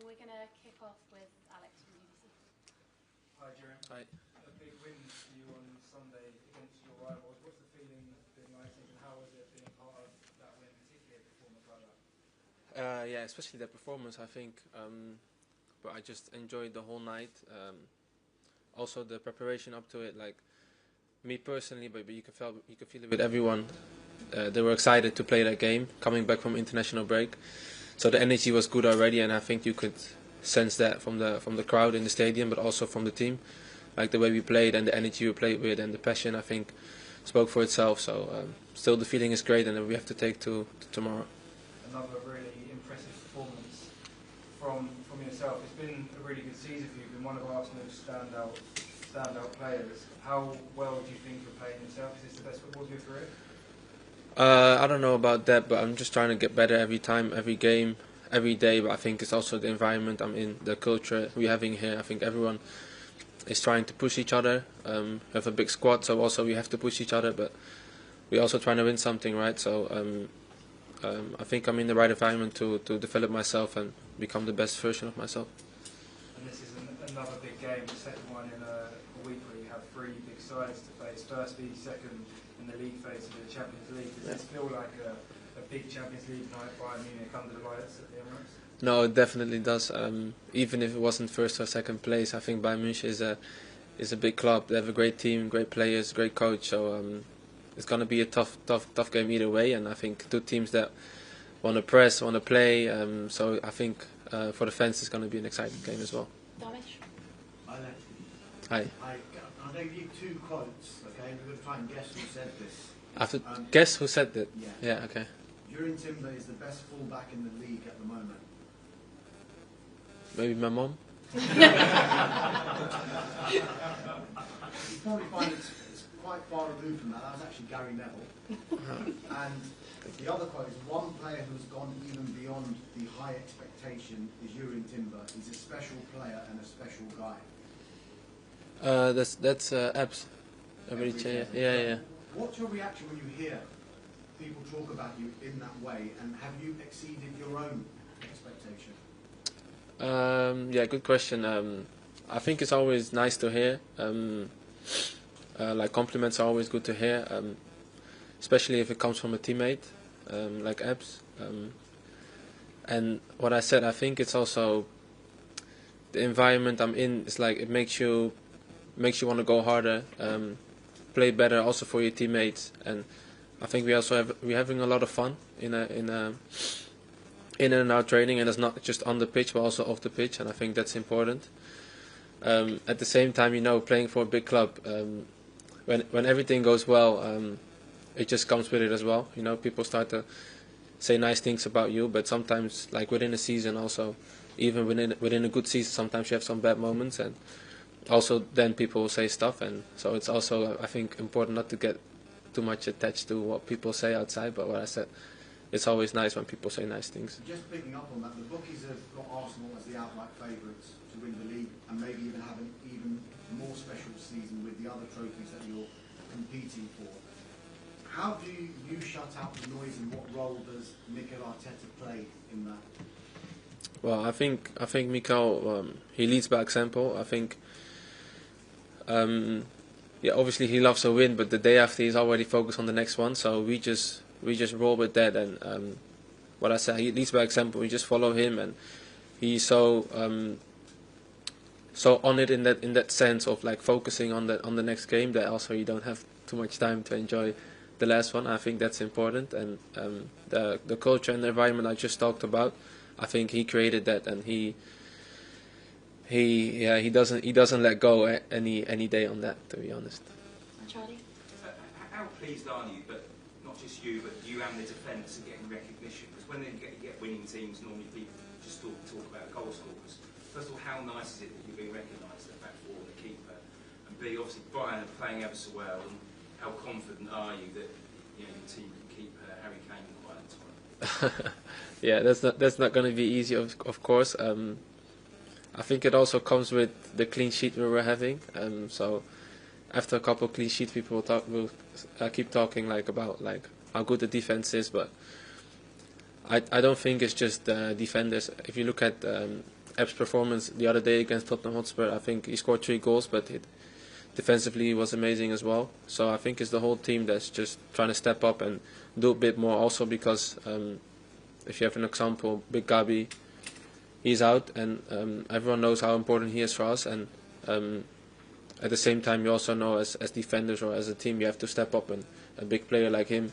we're going to kick off with Alex from BBC. Hi, Jurian. Hi. A big win for you on Sunday against your rivals. What's the feeling being United, and how was it being part of that win, particularly a performance like that? Yeah, especially the performance, I think. But I just enjoyed the whole night. Also, the preparation up to it, like me personally, but you could feel it with everyone. They were excited to play that game, coming back from international break. So the energy was good already, and I think you could sense that from the crowd in the stadium, but also from the team, like the way we played and the energy we played with and the passion. I think spoke for itself. So still, the feeling is great, and we have to take to tomorrow. Another really impressive performance from yourself. It's been a really good season for you. You've been one of Arsenal's standout players. How well do you think you're playing yourself? Is this the best football of your career? I don't know about that, but I'm just trying to get better every time, every game, every day. But I think it's also the environment I'm in, the culture we're having here. I think everyone is trying to push each other. We have a big squad, so also we have to push each other, but we're also trying to win something, right? So I think I'm in the right environment to develop myself and become the best version of myself. And this is another big game, the second one in a week where you have three big sides to face. First v second in the league phase of the Champions League. Does this feel like a big Champions League night, Bayern Munich under the lights at the Emirates? No, it definitely does. Even if it wasn't first or second place, I think Bayern Munich is a big club. They have a great team, great players, great coach. So it's going to be a tough game either way. And I think two teams that want to press, want to play. So I think for the fans, it's going to be an exciting game as well. Damish? Hi. I'll give you two quotes, okay? We're going to try and guess who said this. I have to guess who said that? Yeah. Yeah, okay. Jurian Timber is the best fullback in the league at the moment. Maybe my mom? You probably find it's quite far removed from that. That was actually Gary Neville. And the other quote is, one player who's gone even beyond the high expectation is Jurian Timber. He's a special player and a special guy. That's Abs. Yeah. What's your reaction when you hear people talk about you in that way, and have you exceeded your own expectation? Yeah, good question. I think it's always nice to hear. Like compliments are always good to hear, especially if it comes from a teammate like Abs. And what I said, I think it's also the environment I'm in. It's like it makes you want to go harder, play better, also for your teammates. And I think we're having a lot of fun in and out training, and it's not just on the pitch but also off the pitch, and I think that's important. At the same time, playing for a big club, when everything goes well, it just comes with it as well. People start to say nice things about you, but sometimes, like within a season, also even within a good season, sometimes you have some bad moments, and also then people will say stuff, and so it's also, I think, important not to get too much attached to what people say outside. But what I said, it's always nice when people say nice things. Just picking up on that, the bookies have got Arsenal as the outright favourites to win the league, and maybe even have an even more special season with the other trophies that you're competing for. How do you shut out the noise, and what role does Mikel Arteta play in that? Well, I think Mikel, he leads by example. I think, obviously he loves a win, but the day after he's already focused on the next one. So we just roll with that, and what I said, he leads by example. We just follow him, and he's so on it in that sense of like focusing on the next game, that also you don't have too much time to enjoy the last one. I think that's important, and the culture and the environment I just talked about, I think he created that, and he doesn't let go any day on that, to be honest. Charlie? How pleased are you, but not just you, but you and the defence are getting recognition? Because when you get winning teams, normally people just talk about goal scorers. First of all, how nice is it that you're being recognised, the back four, the keeper, and B, obviously Bayern are playing ever so well, and how confident are you that your team can keep Harry Kane quiet time? Yeah, that's not going to be easy, of course. I think it also comes with the clean sheet we were having. So after a couple of clean sheets, people will keep talking about how good the defense is, but I don't think it's just defenders. If you look at Ebb's performance the other day against Tottenham Hotspur. I think he scored 3 goals, but defensively he was amazing as well. So I think it's the whole team that's just trying to step up and do a bit more. Also because if you have an example, Big Gabi, he's out, and everyone knows how important he is for us. And at the same time, you also know as defenders or as a team, you have to step up, and a big player like him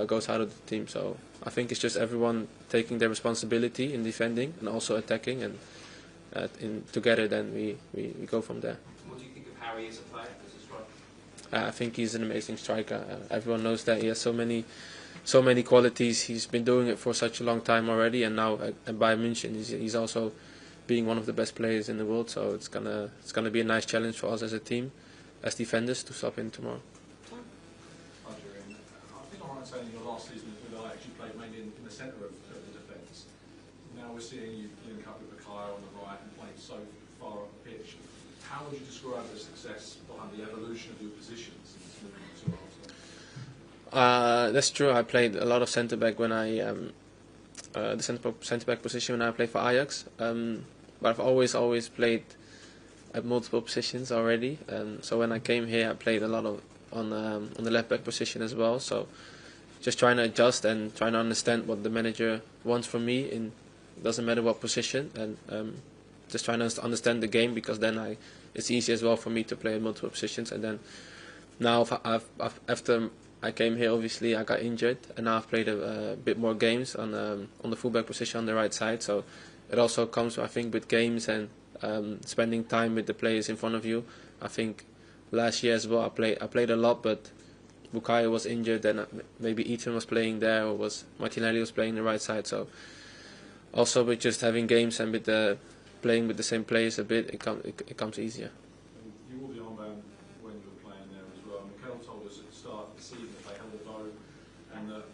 goes out of the team. So I think it's just everyone taking their responsibility in defending and also attacking, and together then we go from there. What do you think of Harry as a player, as a striker? I think he's an amazing striker. Everyone knows that he has so many qualities. He's been doing it for such a long time already, and now at Bayern Munich he's also being one of the best players in the world. So it's gonna be a nice challenge for us as a team, as defenders, to stop him tomorrow. Hi, Jurian. I think I'm right in saying in your last season with Ajax you played mainly in the centre of the defence. Now we're seeing you link up with Mikel on the right and playing so far up the pitch. How would you describe the success behind the evolution of your positions since moving to Arsenal? That's true. I played a lot of centre back when the centre back position when I played for Ajax. But I've always played at multiple positions already. So when I came here, I played a lot on the left back position as well. So just trying to adjust and trying to understand what the manager wants from me. It doesn't matter what position, and just trying to understand the game, because then it's easy as well for me to play in multiple positions. And then now after I came here, obviously I got injured, and now I've played a bit more games on the fullback position on the right side. So it also comes, I think, with games and spending time with the players in front of you. I think last year as well I played a lot, but Bukayo was injured, and maybe Ethan was playing there, or Martinelli was playing the right side. So also with just having games and with playing with the same players a bit, it comes easier. You wore the armband when you were playing there as well. Mikel told us at the start of the season that they held a vote, and that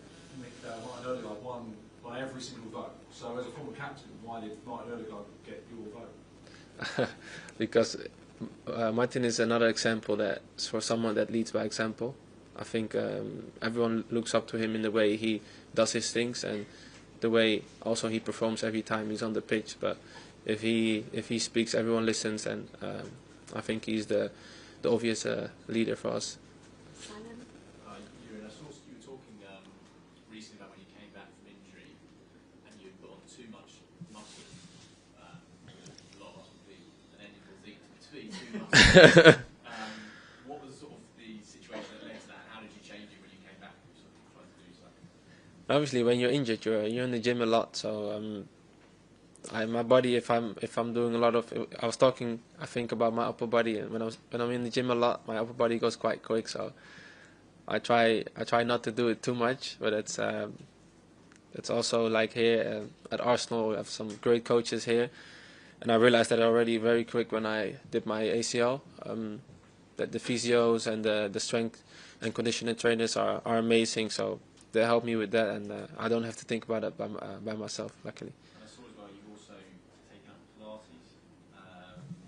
Martin Odegaard won by every single vote. So as a former captain, why did Martin Odegaard get your vote? Because Martin is another example that's for someone that leads by example. I think everyone looks up to him in the way he does his things and the way also he performs every time he's on the pitch. But if he speaks, everyone listens, and I think he's the obvious leader for us. Simon? Jurian, I saw you were talking recently about when you came back from injury and you put on too much muscle. A lot of us would be an ending physique to be too muscle. What was sort of the situation that led to that, and how did you change it when you came back? Sort of trying to do so. Obviously, when you're injured, you're in the gym a lot. So my body, if I'm doing a lot of, I was talking, I think, about my upper body, and when I'm in the gym a lot, my upper body goes quite quick. So I try not to do it too much, but it's also like here at Arsenal, we have some great coaches here, and I realized that already very quick when I did my ACL, that the physios and the strength and conditioning trainers are amazing. So they help me with that, and I don't have to think about it by myself, luckily. And I saw as well you've also taken up Pilates.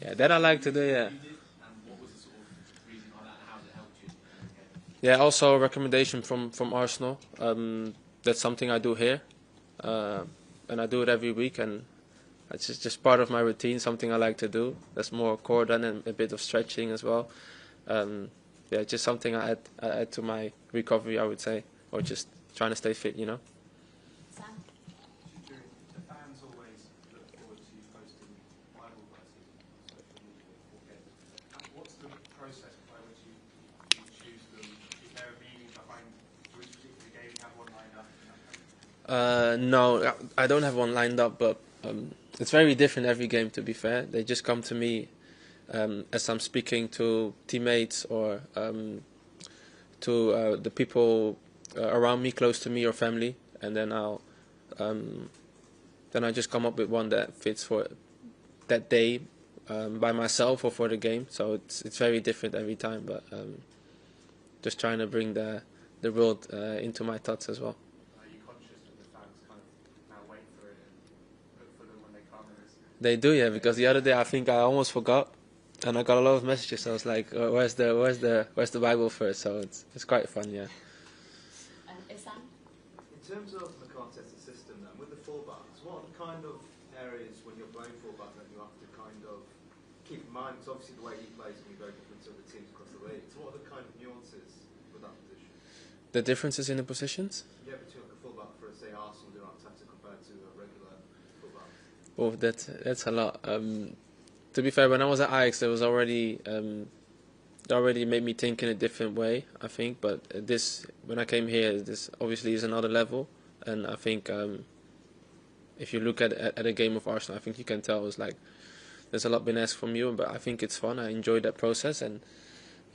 Yeah, that I like to do, yeah. You did, and what was the sort of reason behind that, and how has it helped you? Yeah, also a recommendation from Arsenal. That's something I do here, and I do it every week, and it's just part of my routine, something I like to do. That's more core done and a bit of stretching as well. Yeah, just something I add to my recovery, I would say, or just trying to stay fit, you know. Sam? The fans always look forward to posting Bible verses on social media before games. What's the process by which you choose them? Is there a meaning behind which particular game you have one lined up? No, I don't have one lined up, but it's very different every game, to be fair. They just come to me as I'm speaking to teammates or to the people around me, close to me, or family, and then I just come up with one that fits for that day by myself or for the game. So it's very different every time, but just trying to bring the world into my thoughts as well. Are you conscious that the fans kind of now wait for it and look for them when they come? They do, yeah, because the other day I think I almost forgot, and I got a lot of messages. I was like, "Where's the Bible verse?" So it's quite fun, yeah. Sam? In terms of Mikel Arteta's system, then, with the fullbacks, what kind of areas when you're playing fullback that you have to kind of keep in mind? Because obviously the way he plays can be very different to other teams across the league. So what are the kind of nuances with that position? The differences in the positions? Yeah, between like a fullback for, say, Arsenal doing Arteta compared to a regular fullback. Oh, that's a lot. To be fair, when I was at Ajax, there was already it already made me think in a different way, I think. But when I came here, this obviously is another level, and I think if you look at a game of Arsenal, I think you can tell it's like there's a lot been asked from you, but I think it's fun. I enjoy that process, and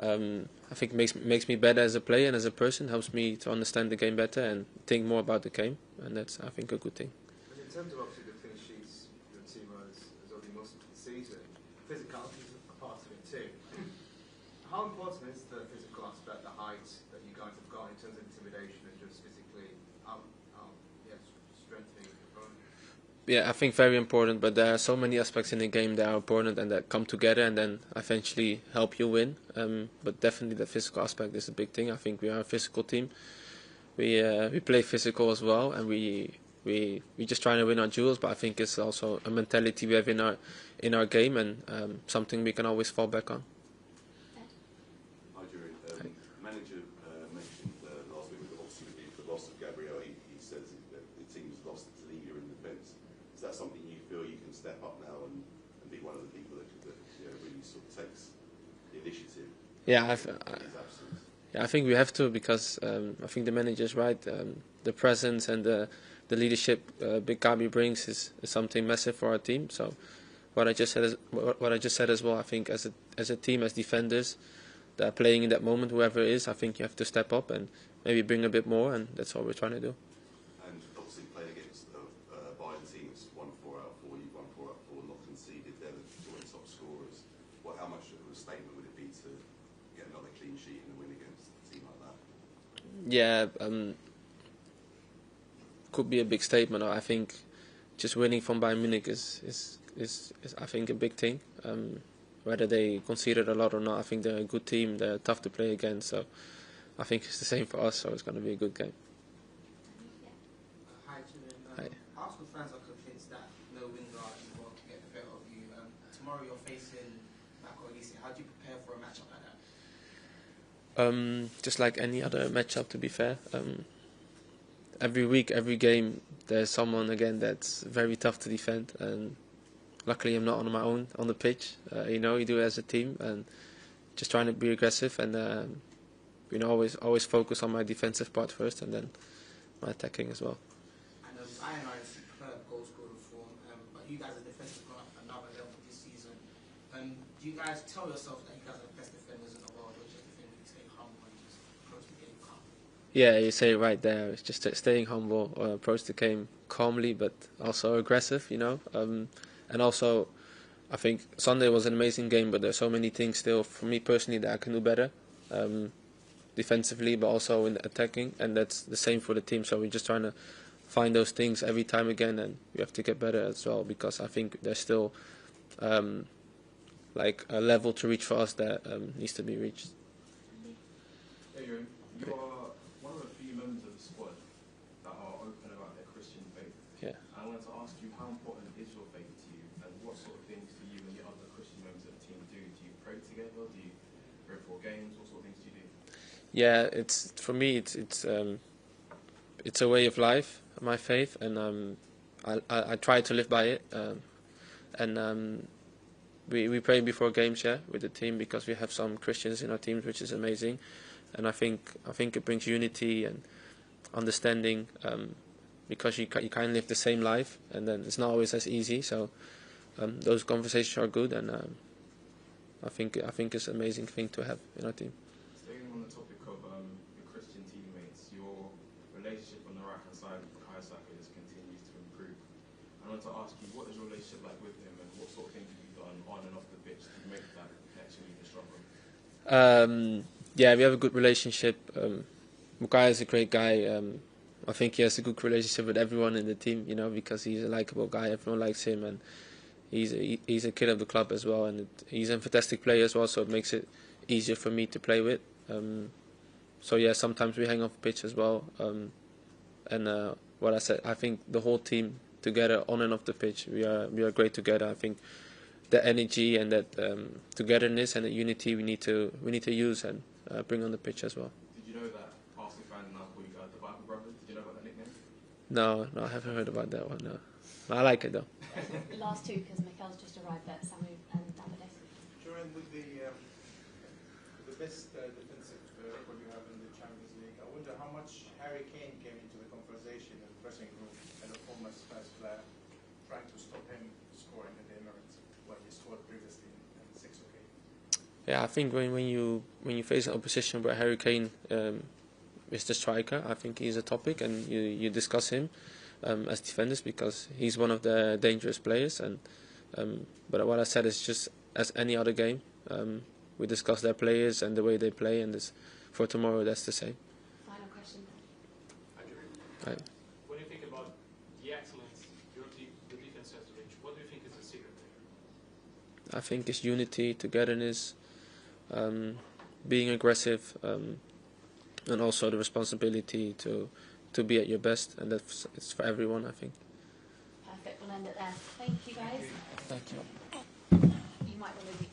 I think it makes me better as a player and as a person. Helps me to understand the game better and think more about the game, and that's, I think, a good thing. And in terms of obviously the clean sheets your team has already mustered for the season, physicality is a part of it too. How important is the physical aspect, the height that you guys have got in terms of intimidation and just physically strengthening the opponent? Yeah, I think very important, but there are so many aspects in the game that are important and that come together and then eventually help you win. But definitely the physical aspect is a big thing. I think we are a physical team. We play physical as well, and we just trying to win our duels. But I think it's also a mentality we have in our game, and something we can always fall back on. Hi, Jurian. Manager mentioned last week, obviously with the loss of Gabriel, he says that the team's lost its leader in defence. Is that something you feel you can step up now and be one of the people that really sort of takes the initiative? Yeah, I think we have to, because I think the manager's right. The presence and the leadership Big Gabi brings is something massive for our team. So what I just said as well, I think as a team, as defenders that are playing in that moment, whoever it is, I think you have to step up and maybe bring a bit more, and that's what we're trying to do. And obviously playing against Bayern teams, won 4 out of 4, you've won 4 out of 4, not conceded, they're the joint top scorers. How much of a statement would it be to get another clean sheet and a win against a team like that? Yeah, could be a big statement. I think just winning from Bayern Munich is I think a big thing. Whether they conceded a lot or not, I think they're a good team. They're tough to play against, so I think it's the same for us. So it's going to be a good game. Hi, Jurian. Hi. Arsenal fans are convinced that no wins are able to get the better of you. Tomorrow you're facing Mikel Arteta. How do you prepare for a matchup like that? Just like any other matchup, to be fair. Every week, every game, there's someone again that's very tough to defend, and luckily I'm not on my own on the pitch. You do it as a team, and just trying to be aggressive and always focus on my defensive part first, and then my attacking as well. And AD1N is superb goal scorer form, but you guys are defensive at another level this season. Do you guys tell yourself that you guys are the best defenders in the world, or just defending to stay humble and just approach the game calm? Yeah, you say it right there. It's just staying humble, approach the game calmly, but also aggressive. And also, I think Sunday was an amazing game, but there's so many things still for me personally that I can do better, defensively, but also in attacking, and that's the same for the team. So we're just trying to find those things every time again, and we have to get better as well, because I think there's still like a level to reach for us that needs to be reached. Hey, you are one of the few members of the squad that are open about their Christian faith. Yeah. I wanted to ask you, how important is your faith to you, and what sort of things do you and the other Christian members of the team do? Do you pray together? Do you go for games? What sort of things do you do? Yeah, for me it's a way of life, my faith, and I try to live by it. We pray before games, with the team, because we have some Christians in our teams, which is amazing, and I think it brings unity and understanding, because you kind of live the same life, and then it's not always as easy. So those conversations are good, and I think it's an amazing thing to have in our team. Staying on the topic of your Christian teammates, your relationship on the right hand side with Kai Saka just continues to improve. I want to ask you, what is your relationship like with him, and what sort of things have you done on and off the pitch to make that connection even stronger? Yeah, we have a good relationship. Mukai is a great guy. I think he has a good relationship with everyone in the team, because he's a likable guy. Everyone likes him, and he's a kid of the club as well, and he's a fantastic player as well, so it makes it easier for me to play with. So yeah, sometimes we hang off the pitch as well. And what I said, I think the whole team together on and off the pitch. We are great together. I think the energy and that togetherness and the unity we need to use and bring on the pitch as well. Did you know that Arsenal fans now call you guys the Bible Brothers? Did you know about that nickname? No, I haven't heard about that one. No, I like it though. The last two, because Mikel's just arrived at Samu and Davide. Jurian, with the best defensive record you have in the Champions League, I wonder how much Harry Kane came into the conversation in the pressing room as a former Spurs player, trying to stop him scoring at the Emirates when he scored previously in 6 occasions. Yeah, I think when you face an opposition where Harry Kane is the striker, I think he's a topic, and you discuss him as defenders because he's one of the dangerous players. And but what I said is just as any other game, we discuss their players and the way they play, and this, for tomorrow that's the same. Final question. Right. When you think about the excellence the defense has to reach, what do you think is the secret there? I think it's unity, togetherness, being aggressive, and also the responsibility to be at your best, and it's for everyone, I think. Perfect. We'll end it there. Thank you, guys. Thank you. You might want to